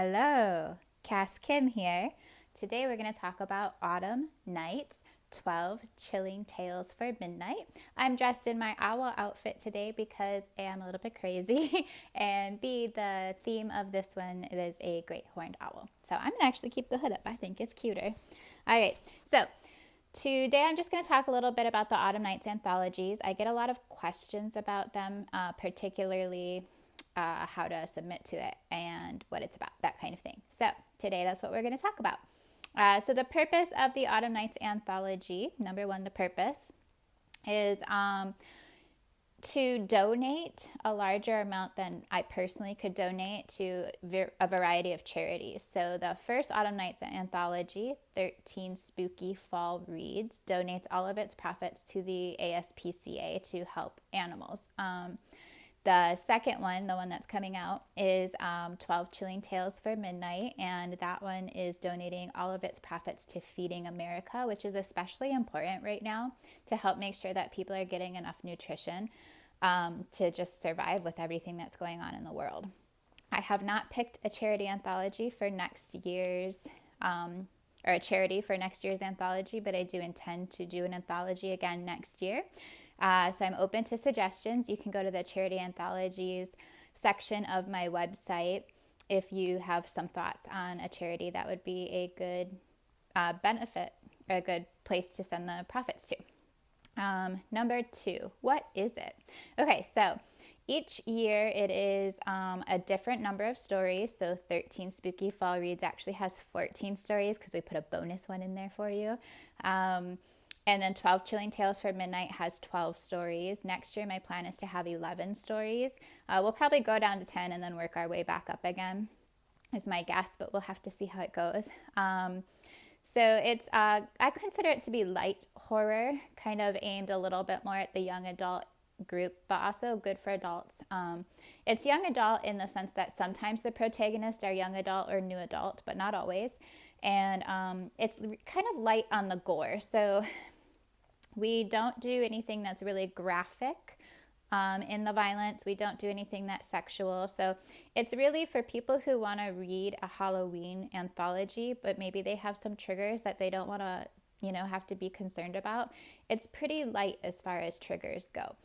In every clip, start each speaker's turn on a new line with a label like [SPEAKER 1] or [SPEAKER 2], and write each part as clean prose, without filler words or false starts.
[SPEAKER 1] Hello, Cass Kim here. Today we're going to talk about Autumn Nights, 12 Chilling Tales for Midnight. I'm dressed in my owl outfit today because A, I'm a little bit crazy, and B, the theme of this one is a great horned owl. So I'm going to actually keep the hood up. I think it's cuter. All right, so today I'm just going to talk a little bit about the Autumn Nights anthologies. I get a lot of questions about them, particularly how to submit to it and what it's about, that kind of thing. So today that's what we're going to talk about. So the purpose of the Autumn Nights anthology, number one, the purpose is to donate a larger amount than I personally could donate to a variety of charities. So the first Autumn Nights anthology, 13 Spooky Fall Reads, donates all of its profits to the ASPCA to help animals. The second one, the one that's coming out, is 12 Chilling Tales for Midnight, and that one is donating all of its profits to Feeding America, which is especially important right now to help make sure that people are getting enough nutrition to just survive with everything that's going on in the world. I have not picked a charity anthology for next year's, or a charity for next year's anthology, but I do intend to do an anthology again next year. So I'm open to suggestions. You can go to the charity anthologies section of my website if you have some thoughts on a charity that would be a good benefit or a good place to send the profits to. Number two, what is it? Okay, so each year it is a different number of stories. So 13 Spooky Fall Reads actually has 14 stories because we put a bonus one in there for you. And then 12 Chilling Tales for Midnight has 12 stories. Next year, my plan is to have 11 stories. We'll probably go down to 10 and then work our way back up again, is my guess, but we'll have to see how it goes. So it's, I consider it to be light horror, kind of aimed a little bit more at the young adult group, but also good for adults. It's young adult in the sense that sometimes the protagonists are young adult or new adult, but not always. And it's kind of light on the gore. So we don't do anything that's really graphic in the violence. We don't do anything that's sexual. So it's really for people who want to read a Halloween anthology, but maybe they have some triggers that they don't want to, have to be concerned about. It's pretty light as far as triggers go.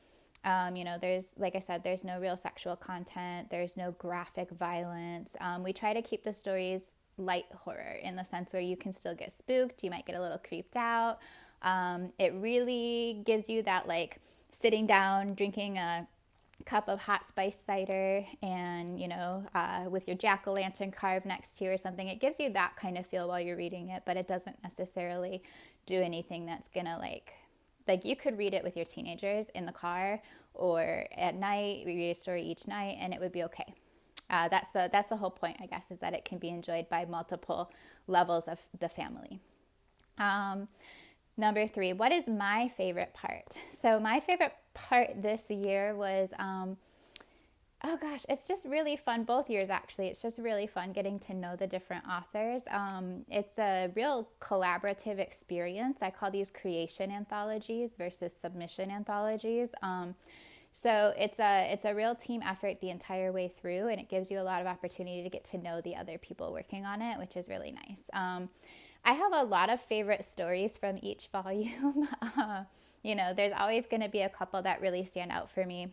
[SPEAKER 1] There's, like I said, there's no real sexual content. There's no graphic violence. We try to keep the stories light horror in the sense where you can still get spooked. You might get a little creeped out. It really gives you that sitting down, drinking a cup of hot spice cider and, with your jack-o'-lantern carved next to you or something. It gives you that kind of feel while you're reading it, but it doesn't necessarily do anything that's gonna you could read it with your teenagers in the car or at night. We read a story each night and it would be okay. That's the whole point, I guess, is that it can be enjoyed by multiple levels of the family. Number three, what is my favorite part? So my favorite part this year was, it's just really fun. Both years, actually. It's just really fun getting to know the different authors. It's a real collaborative experience. I call these creation anthologies versus submission anthologies. So it's a real team effort the entire way through, and it gives you a lot of opportunity to get to know the other people working on it, which is really nice. I have a lot of favorite stories from each volume. There's always going to be a couple that really stand out for me.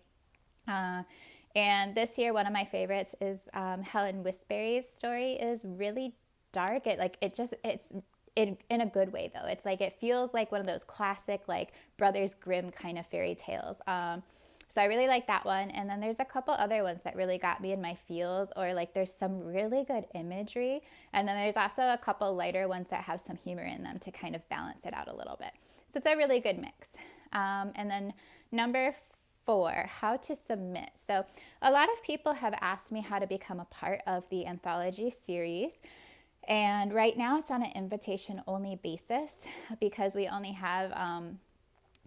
[SPEAKER 1] And this year, one of my favorites is Helen Westbury's story is really dark. It's in a good way, though. It's it feels like one of those classic Brothers Grimm kind of fairy tales. So I really like that one. And then there's a couple other ones that really got me in my feels, or there's some really good imagery. And then there's also a couple lighter ones that have some humor in them to kind of balance it out a little bit. So it's a really good mix. And then number four, how to submit. So a lot of people have asked me how to become a part of the anthology series. And right now it's on an invitation only basis because we only have,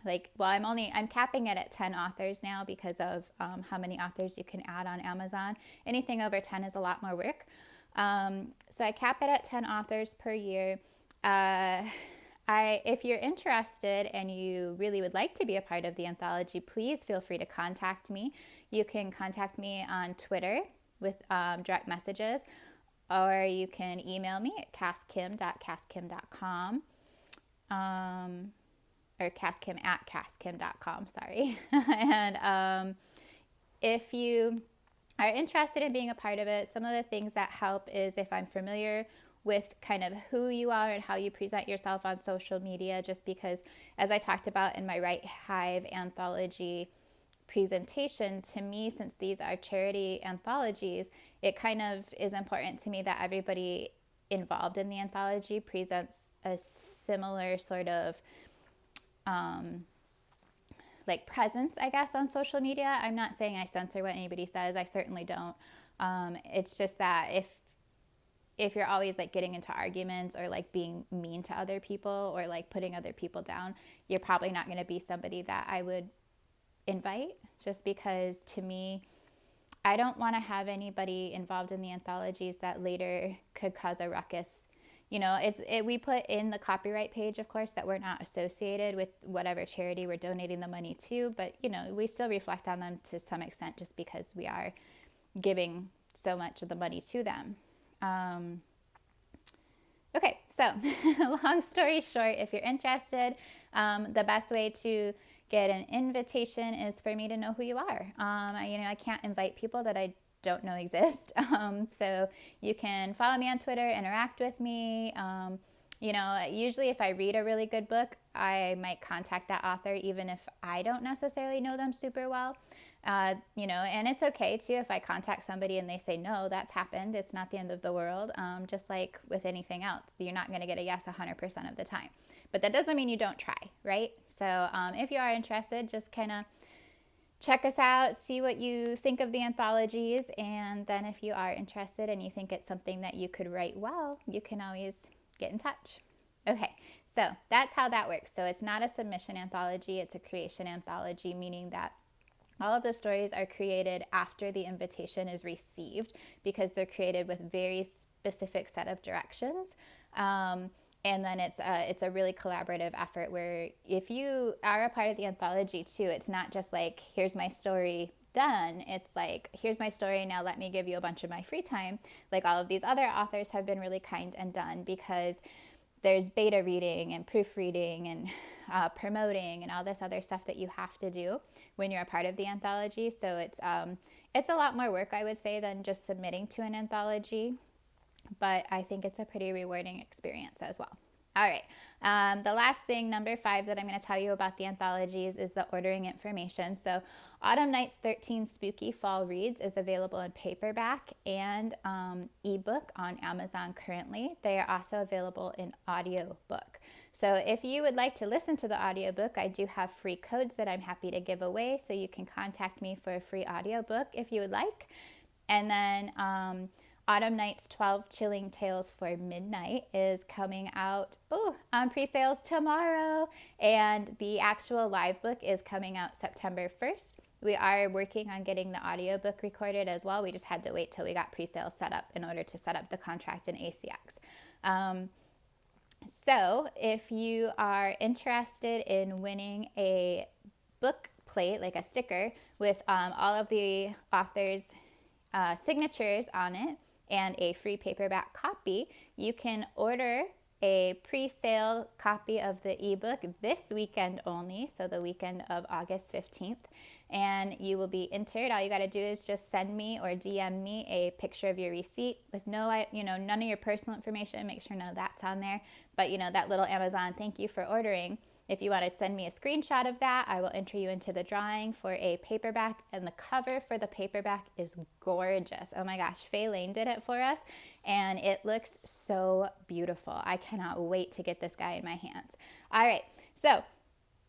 [SPEAKER 1] I'm capping it at 10 authors now because of how many authors you can add on Amazon. Anything over 10 is a lot more work. So I cap it at 10 authors per year. If you're interested and you really would like to be a part of the anthology, please feel free to contact me. You can contact me on Twitter with direct messages, or you can email me at castkim.castkim.com, or castkim@castkim.com, sorry. And if you are interested in being a part of it, some of the things that help is if I'm familiar with kind of who you are and how you present yourself on social media, just because, as I talked about in my Right Hive anthology presentation, to me, since these are charity anthologies, it kind of is important to me that everybody involved in the anthology presents a similar sort of like presence, I guess, on social media. I'm not saying I censor what anybody says. I certainly don't. It's just that if you're always like getting into arguments or like being mean to other people or like putting other people down, you're probably not going to be somebody that I would invite, just because to me, I don't want to have anybody involved in the anthologies that later could cause a ruckus. You know, we put in the copyright page, of course, that we're not associated with whatever charity we're donating the money to, but, you know, we still reflect on them to some extent just because we are giving so much of the money to them. Okay, so long story short, if you're interested, the best way to get an invitation is for me to know who you are. I can't invite people that I don't know exist. So you can follow me on Twitter, interact with me. Usually if I read a really good book, I might contact that author even if I don't necessarily know them super well. And it's okay too if I contact somebody and they say no. That's happened. It's not the end of the world. Just like with anything else, you're not going to get a yes 100% of the time. But that doesn't mean you don't try, right? So if you are interested, just kind of check us out, see what you think of the anthologies, and then if you are interested and you think it's something that you could write well, you can always get in touch. Okay, so that's how that works. So it's not a submission anthology, it's a creation anthology, meaning that all of the stories are created after the invitation is received because they're created with very specific set of directions. And then it's a really collaborative effort where if you are a part of the anthology too, it's not just like, here's my story, done. It's like, here's my story, now let me give you a bunch of my free time. Like all of these other authors have been really kind and done, because there's beta reading and proofreading and promoting and all this other stuff that you have to do when you're a part of the anthology. So it's a lot more work, I would say, than just submitting to an anthology. But I think it's a pretty rewarding experience as well. All right. The last thing, number 5, that I'm going to tell you about the anthologies is the ordering information. So Autumn Nights 13 Spooky Fall Reads is available in paperback and ebook on Amazon currently. They are also available in audiobook. So if you would like to listen to the audiobook, I do have free codes that I'm happy to give away. So you can contact me for a free audiobook if you would like. And then Autumn Nights 12 Chilling Tales for Midnight is coming out on pre-sales tomorrow, and the actual live book is coming out September 1st. We are working on getting the audiobook recorded as well. We just had to wait till we got pre-sales set up in order to set up the contract in ACX. So if you are interested in winning a book plate, like a sticker, with all of the authors' signatures on it, and a free paperback copy, you can order a pre-sale copy of the ebook this weekend only, so the weekend of August 15th, and you will be entered. All you got to do is just send me or DM me a picture of your receipt with none of your personal information. Make sure none of that's on there, but that little Amazon thank you for ordering. If you want to send me a screenshot of that, I will enter you into the drawing for a paperback, and the cover for the paperback is gorgeous. Oh my gosh, Faye Lane did it for us, and it looks so beautiful. I cannot wait to get this guy in my hands. All right, so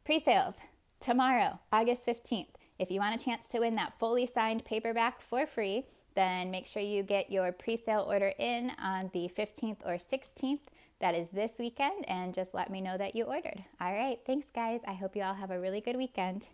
[SPEAKER 1] pre-sales tomorrow, August 15th. If you want a chance to win that fully signed paperback for free, then make sure you get your pre-sale order in on the 15th or 16th. That is this weekend, and just let me know that you ordered. All right, thanks guys. I hope you all have a really good weekend.